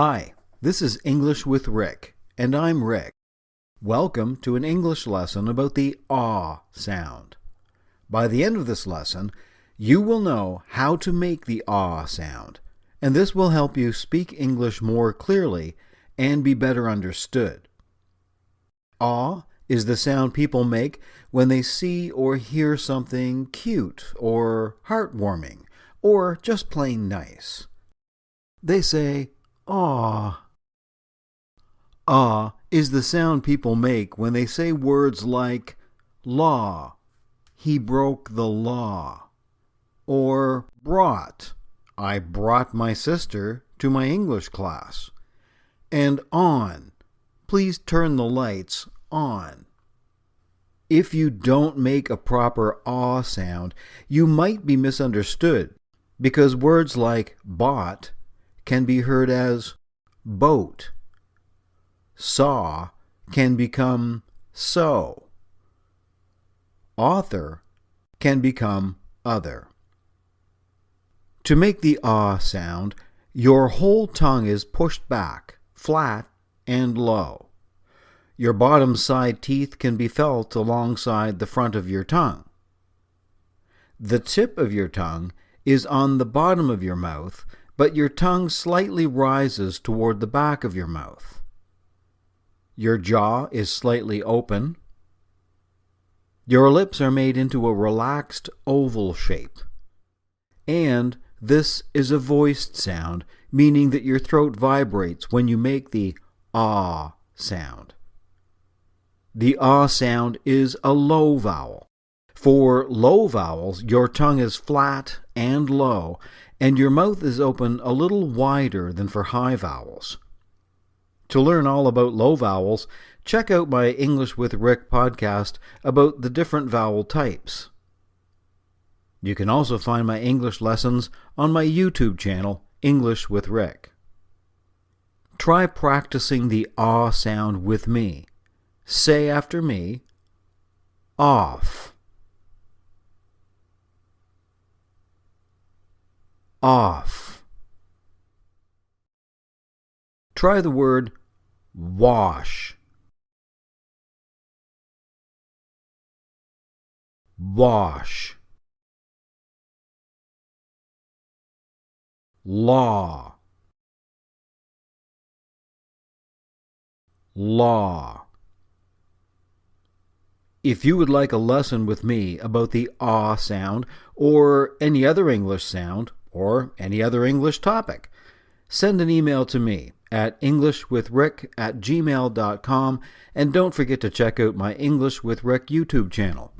Hi, this is English with Rick, and I'm Rick. Welcome to an English lesson about the ah sound. By the end of this lesson, you will know how to make the ah sound, and this will help you speak English more clearly and be better understood. Ah is the sound people make when they see or hear something cute or heartwarming or just plain nice. They say, "Aw." Ah is the sound people make when they say words like law, he broke the law, or brought, I brought my sister to my English class, and on, please turn the lights on. If you don't make a proper ah sound, you might be misunderstood because words like bought can be heard as boat. Saw can become so. Author can become other. To make the ah sound, your whole tongue is pushed back, flat and low. Your bottom side teeth can be felt alongside the front of your tongue. The tip of your tongue is on the bottom of your mouth, but your tongue slightly rises toward the back of your mouth. Your jaw is slightly open. Your lips are made into a relaxed oval shape. And this is a voiced sound, meaning that your throat vibrates when you make the ah sound. The ah sound is a low vowel. For low vowels, your tongue is flat and low, and your mouth is open a little wider than for high vowels. To learn all about low vowels, check out my English with Rick podcast about the different vowel types. You can also find my English lessons on my YouTube channel, English with Rick. Try practicing the ah sound with me. Say after me, off. Off. Try the word wash. Wash. Law. Law. If you would like a lesson with me about the ah sound or any other English sound or any other English topic, send an email to me at englishwithrick@gmail.com, and don't forget to check out my English with Rick YouTube channel.